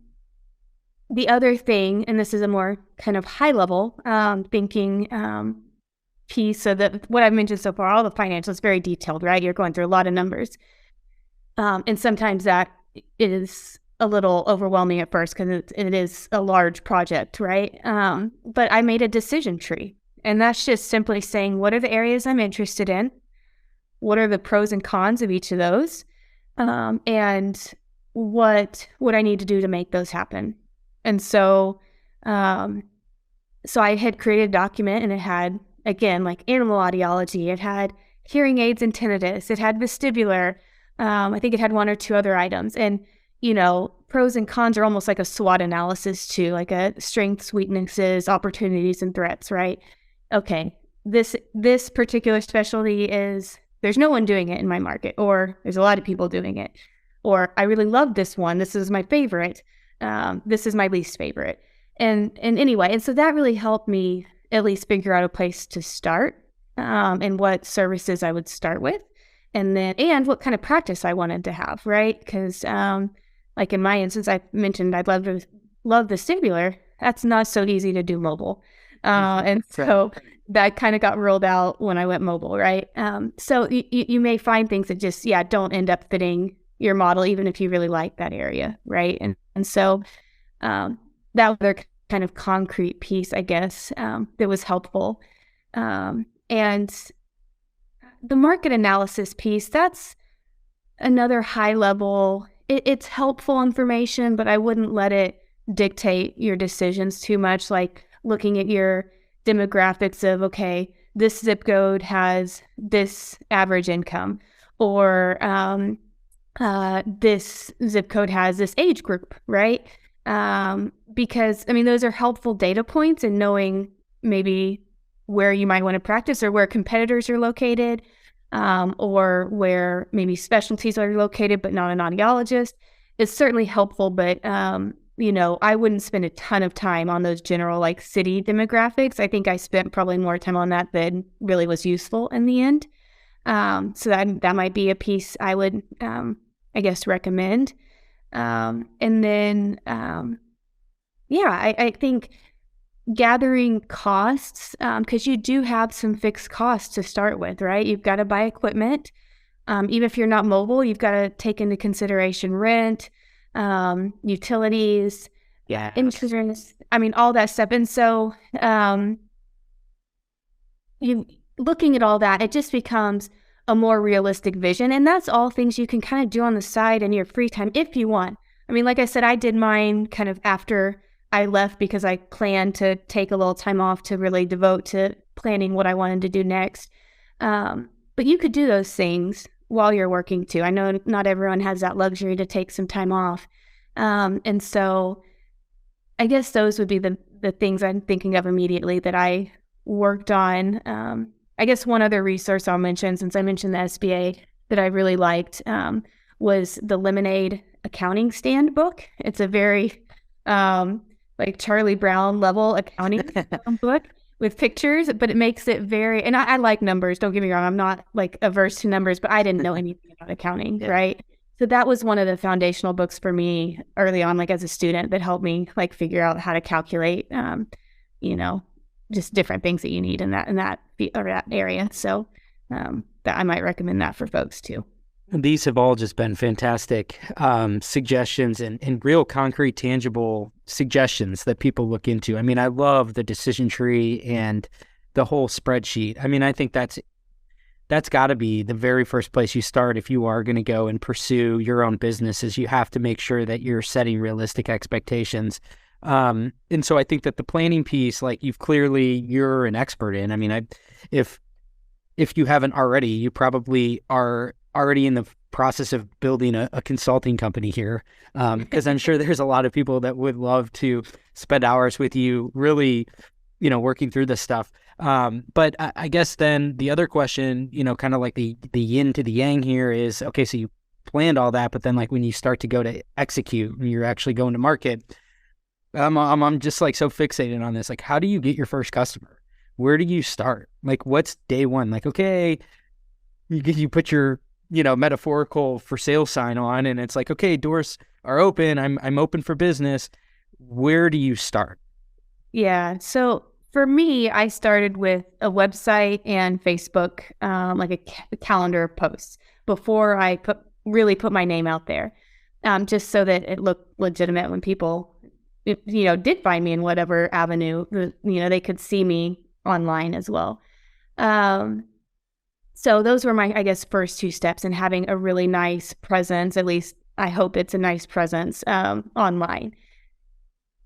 other thing, and this is a more kind of high level thinking piece, so that what I've mentioned so far, all the financials is very detailed, right? You're going through a lot of numbers. And sometimes that is a little overwhelming at first because it is a large project, right? But I made a decision tree. And that's just simply saying, what are the areas I'm interested in? What are the pros and cons of each of those? And what would I need to do to make those happen? And so I had created a document, and it had, again, like animal audiology. It had hearing aids and tinnitus. It had vestibular. I think it had one or two other items. And, pros and cons are almost like a SWOT analysis too, like a strengths, weaknesses, opportunities, and threats, right? Okay, this particular specialty there's no one doing it in my market, or there's a lot of people doing it, or I really love this one. This is my favorite. This is my least favorite. And anyway, and so that really helped me at least figure out a place to start, and what services I would start with, and what kind of practice I wanted to have, right? Because like in my instance, I mentioned I'd love vestibular. That's not so easy to do mobile. And so that kind of got ruled out when I went mobile, right? So you may find things that just, don't end up fitting your model, even if you really like that area, right? And so that was their kind of concrete piece, I guess, that was helpful. And the market analysis piece, that's another high level. It's helpful information, but I wouldn't let it dictate your decisions too much, like looking at your demographics of, okay, this zip code has this average income, or this zip code has this age group, right? Because, those are helpful data points in knowing maybe where you might want to practice, or where competitors are located, or where maybe specialties are located, but not an audiologist. It's certainly helpful, but I wouldn't spend a ton of time on those general like city demographics. I think I spent probably more time on that than really was useful in the end. So that might be a piece I would, I guess, recommend. And then, I think gathering costs, because you do have some fixed costs to start with, right? You've got to buy equipment. Even if you're not mobile, you've got to take into consideration rent, utilities, insurance. I mean, all that stuff. And so you looking at all that, it just becomes a more realistic vision. And that's all things you can kind of do on the side in your free time if you want. I mean, like I said, I did mine kind of after I left because I planned to take a little time off to really devote to planning what I wanted to do next. But you could do those things while you're working too. I know not everyone has that luxury to take some time off. And so I guess those would be the things I'm thinking of immediately that I worked on. I guess one other resource I'll mention, since I mentioned the SBA, that I really liked was the Lemonade Accounting Stand book. It's a very like Charlie Brown level accounting book with pictures, but it makes it very, and I like numbers, don't get me wrong, I'm not like averse to numbers, but I didn't know anything about accounting, right? So that was one of the foundational books for me early on, like as a student, that helped me like figure out how to calculate, just different things that you need in that area. So that I might recommend that for folks too. These have all just been fantastic suggestions and real concrete, tangible suggestions that people look into. I mean, I love the decision tree and the whole spreadsheet. I mean, I think that's got to be the very first place you start if you are going to go and pursue your own business. Is you have to make sure that you're setting realistic expectations. And so I think that the planning piece, like you're an expert in. I mean, if you haven't already, you probably are already in the process of building a consulting company here, because I'm sure there's a lot of people that would love to spend hours with you really, working through this stuff. But I guess then the other question, kind of like the yin to the yang here is, okay, so you planned all that, but then like when you start to go to execute and you're actually going to market, I'm just like so fixated on this. Like, how do you get your first customer? Where do you start? Like, what's day one? Like, okay, you put your metaphorical for sale sign on, and it's like, okay, doors are open. I'm open for business. Where do you start? Yeah. So for me, I started with a website and Facebook, like a calendar posts before I really put my name out there, just so that it looked legitimate when people, did find me in whatever avenue, they could see me online as well. So those were my, I guess, first two steps in having a really nice presence. At least I hope it's a nice presence online.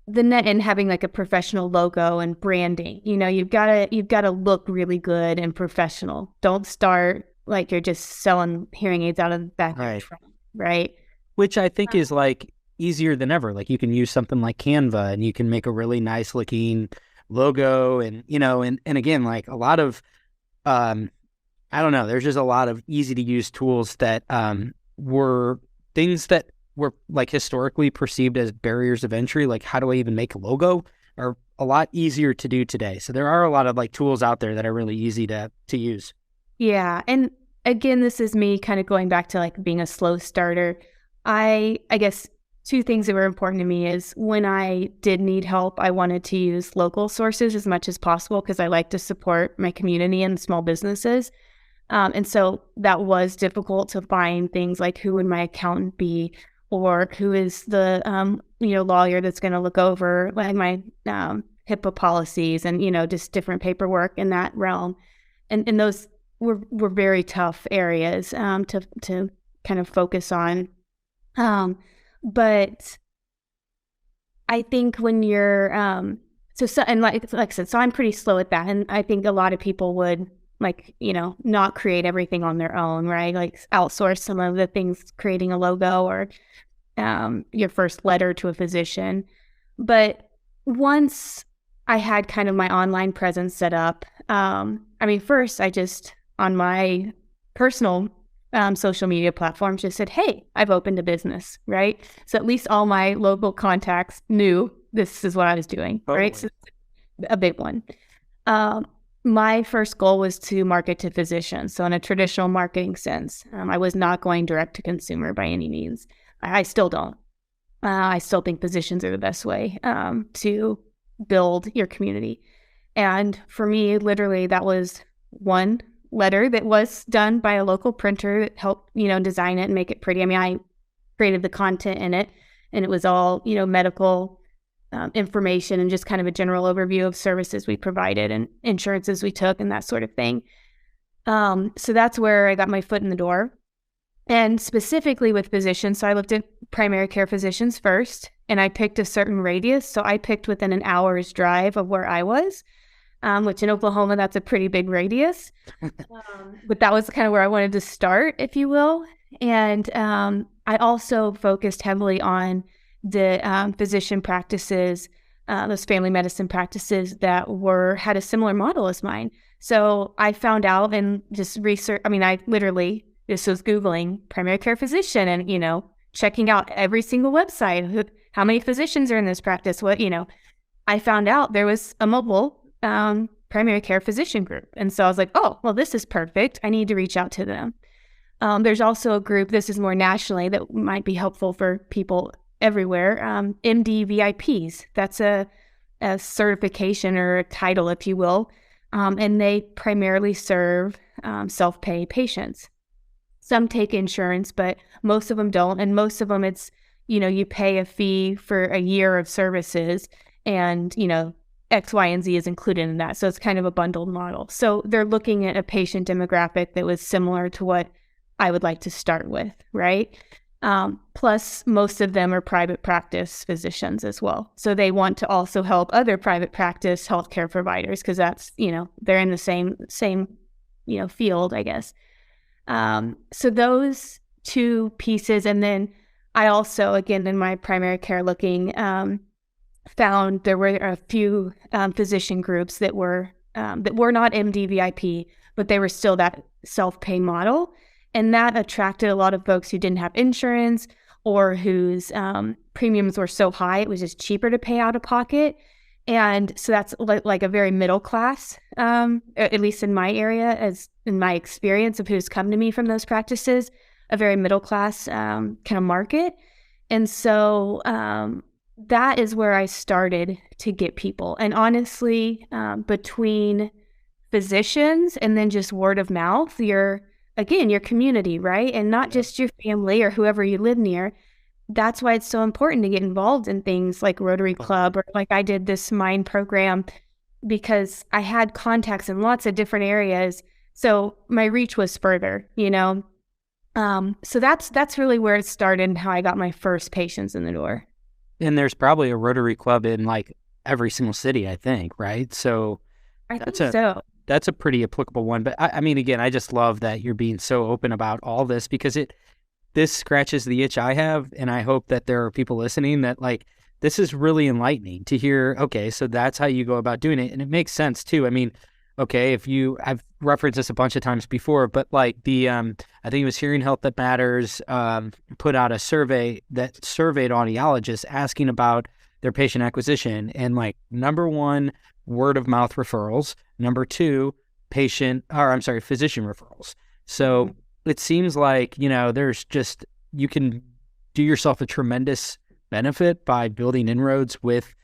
And having like a professional logo and branding. You've got to look really good and professional. Don't start like you're just selling hearing aids out of the back of the trunk, right? Which I think is like easier than ever. Like you can use something like Canva and you can make a really nice looking logo, and and again, like a lot of I don't know, there's just a lot of easy to use tools that were things that were like historically perceived as barriers of entry, like how do I even make a logo, are a lot easier to do today. So there are a lot of like tools out there that are really easy to use. Yeah. And again, this is me kind of going back to like being a slow starter. I guess two things that were important to me is when I did need help, I wanted to use local sources as much as possible because I like to support my community and small businesses. And so that was difficult to find things like who would my accountant be, or who is the lawyer that's going to look over like my HIPAA policies and just different paperwork in that realm. And those were very tough areas to kind of focus on. But I think when you're and like I said, so I'm pretty slow at that, and I think a lot of people would not create everything on their own, right? Like outsource some of the things, creating a logo or your first letter to a physician. But once I had kind of my online presence set up, first I just, on my personal social media platforms, just said, hey, I've opened a business, right? So at least all my local contacts knew this is what I was doing, right? So a big one. My first goal was to market to physicians. So in a traditional marketing sense, I was not going direct to consumer by any means. I still don't. I still think physicians are the best way to build your community. And for me, literally, that was one letter that was done by a local printer that helped, design it and make it pretty. I mean, I created the content in it, and it was all, medical information and just kind of a general overview of services we provided and insurances we took and that sort of thing. So that's where I got my foot in the door. And specifically with physicians, so I looked at primary care physicians first, and I picked a certain radius. So I picked within an hour's drive of where I was, which in Oklahoma, that's a pretty big radius. But that was kind of where I wanted to start, if you will. And I also focused heavily on the physician practices, those family medicine practices that had a similar model as mine. So I found out and just research. I mean, I literally just was Googling primary care physician and, checking out every single website. How many physicians are in this practice? I found out there was a mobile primary care physician group. And so I was like, oh, well, this is perfect. I need to reach out to them. There's also a group, this is more nationally, that might be helpful for people everywhere, MD VIPs. That's a certification or a title, if you will. And they primarily serve self-pay patients. Some take insurance, but most of them don't. And most of them, it's, you pay a fee for a year of services and, X, Y, and Z is included in that. So it's kind of a bundled model. So they're looking at a patient demographic that was similar to what I would like to start with, right? Plus, most of them are private practice physicians as well. So they want to also help other private practice healthcare providers because that's, they're in the same field, I guess. So those two pieces. And then I also, again, in my primary care looking, found there were a few physician groups that were not MD VIP, but they were still that self-pay model. And that attracted a lot of folks who didn't have insurance or whose premiums were so high, it was just cheaper to pay out of pocket. And so that's like a very middle class, at least in my area, as in my experience of who's come to me from those practices, a very middle class kind of market. And so that is where I started to get people. And honestly, between physicians and then just word of mouth, your community, right? And not just your family or whoever you live near. That's why it's so important to get involved in things like Rotary Club or like I did this Mind program because I had contacts in lots of different areas. So my reach was further, So that's really where it started and how I got my first patients in the door. And there's probably a Rotary Club in like every single city, I think, right? So I think so. That's a pretty applicable one. But I mean, again, I just love that you're being so open about all this because this scratches the itch I have. And I hope that there are people listening that like, this is really enlightening to hear, okay, so that's how you go about doing it. And it makes sense too. I mean, okay, I've referenced this a bunch of times before, but like I think it was Hearing Health That Matters, put out a survey that surveyed audiologists asking about their patient acquisition. And like, number one, word of mouth referrals. Number two, physician referrals. So it seems like, there's just, you can do yourself a tremendous benefit by building inroads with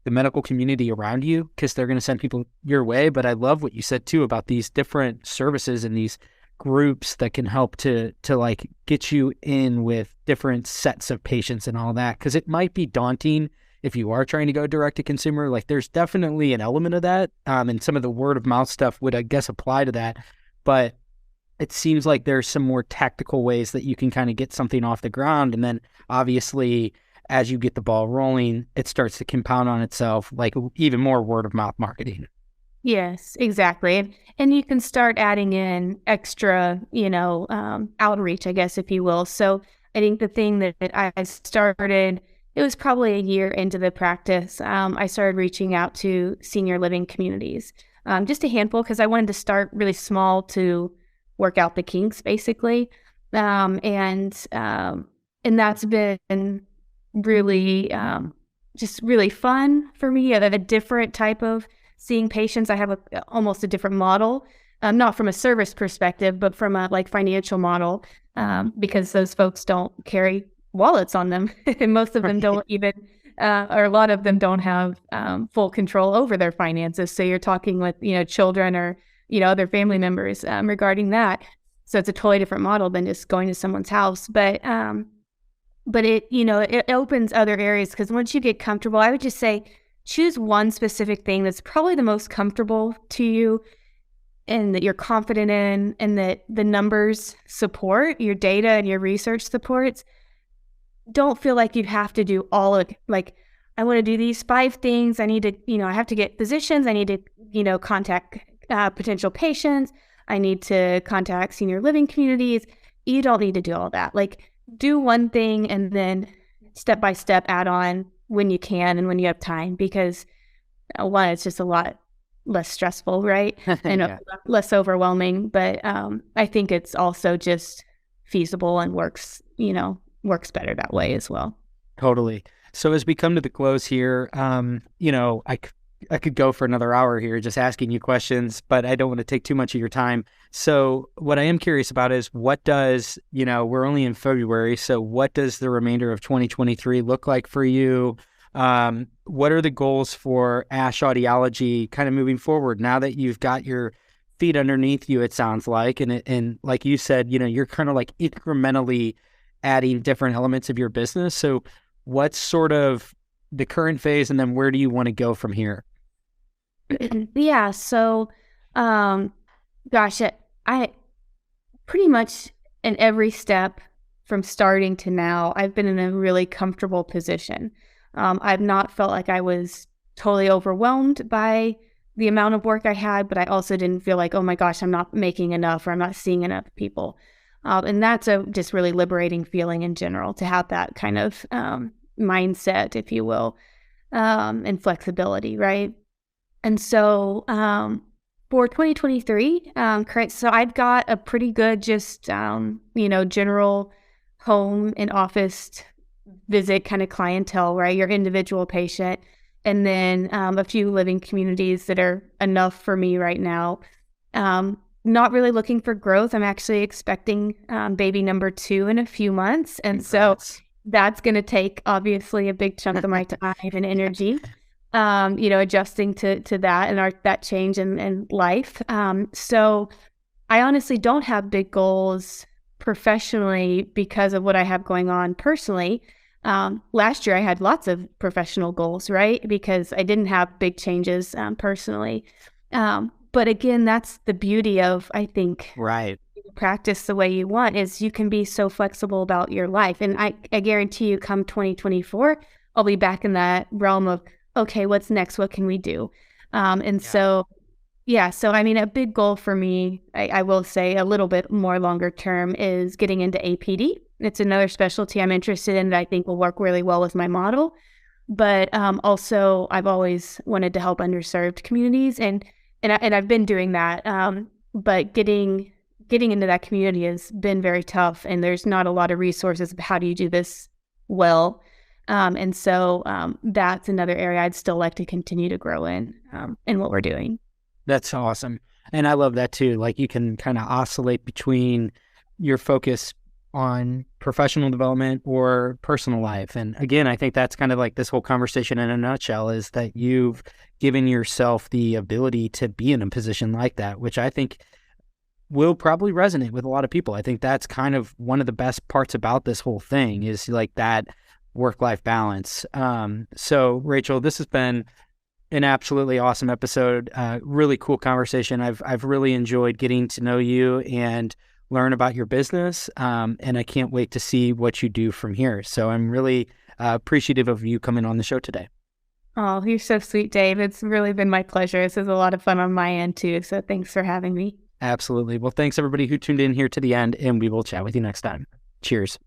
the medical community around you because they're going to send people your way. But I love what you said too about these different services and these groups that can help to like get you in with different sets of patients and all that. Because it might be daunting if you are trying to go direct to consumer. Like there's definitely an element of that. And some of the word of mouth stuff would, I guess, apply to that. But it seems like there's some more tactical ways that you can kind of get something off the ground. And then obviously, as you get the ball rolling, it starts to compound on itself, like even more word of mouth marketing. Yes, exactly. And you can start adding in extra, outreach, I guess, if you will. So I think the thing that I started, it was probably a year into the practice. I started reaching out to senior living communities, just a handful, because I wanted to start really small to work out the kinks, basically. And that's been really just really fun for me, a different type of seeing patients. I have almost a different model, not from a service perspective, but from a financial model, because those folks don't carry wallets on them. And most of them don't even or a lot of them don't have full control over their finances. So you're talking with, children or, other family members regarding that. So it's a totally different model than just going to someone's house. But it, it opens other areas, because once you get comfortable, I would just say choose one specific thing that's probably the most comfortable to you and that you're confident in, and that the numbers support, your data and your research supports. Don't feel like you have to do all of, like, I want to do these 5 things. I need to, I have to get physicians. I need to, contact potential patients. I need to contact senior living communities. You don't need to do all that. Like, do one thing and then step by step add on when you can and when you have time, because one, it's just a lot less stressful, right? And Yeah. less overwhelming. But I think it's also just feasible and works better that way as well. Totally. So as we come to the close here, I could go for another hour here just asking you questions, but I don't want to take too much of your time. So what I am curious about is, what does, we're only in February, so what does the remainder of 2023 look like for you? What are the goals for Ash Audiology kind of moving forward now that you've got your feet underneath you, it sounds like, and like you said, you're kind of like incrementally adding different elements of your business. So what's sort of the current phase, and then where do you want to go from here? Yeah. So, gosh, I pretty much in every step from starting to now, I've been in a really comfortable position. I've not felt like I was totally overwhelmed by the amount of work I had, but I also didn't feel like, oh my gosh, I'm not making enough, or I'm not seeing enough people. And that's a just really liberating feeling in general, to have that kind of mindset, if you will, and flexibility, right? And so for 2023, correct. So I've got a pretty good, just, general home and office visit kind of clientele, right? Your individual patient. And then a few living communities that are enough for me right now. Not really looking for growth. I'm actually expecting baby number 2 in a few months. And Congrats. so that's going to take, obviously, a big chunk of my time and energy. Adjusting to that and that change in life. So I honestly don't have big goals professionally because of what I have going on personally. Last year I had lots of professional goals, right? Because I didn't have big changes personally. But again, that's the beauty of, I think, Right. practice the way you want, is you can be so flexible about your life. And I guarantee you, come 2024, I'll be back in that realm of, okay, what's next? What can we do? So I mean, a big goal for me, I will say a little bit more longer term, is getting into APD. It's another specialty I'm interested in that I think will work really well with my model. But also, I've always wanted to help underserved communities, and I've been doing that. But getting into that community has been very tough, and there's not a lot of resources of how do you do this well. And so that's another area I'd still like to continue to grow in what we're doing. That's awesome. And I love that too. Like, you can kind of oscillate between your focus on professional development or personal life. And again, I think that's kind of like this whole conversation in a nutshell, is that you've given yourself the ability to be in a position like that, which I think will probably resonate with a lot of people. I think that's kind of one of the best parts about this whole thing, is like that work-life balance. So Rachel, this has been an absolutely awesome episode. Really cool conversation. I've really enjoyed getting to know you and learn about your business. And I can't wait to see what you do from here. So I'm really appreciative of you coming on the show today. Oh, you're so sweet, Dave. It's really been my pleasure. This is a lot of fun on my end too. So thanks for having me. Absolutely. Well, thanks everybody who tuned in here to the end, and we will chat with you next time. Cheers.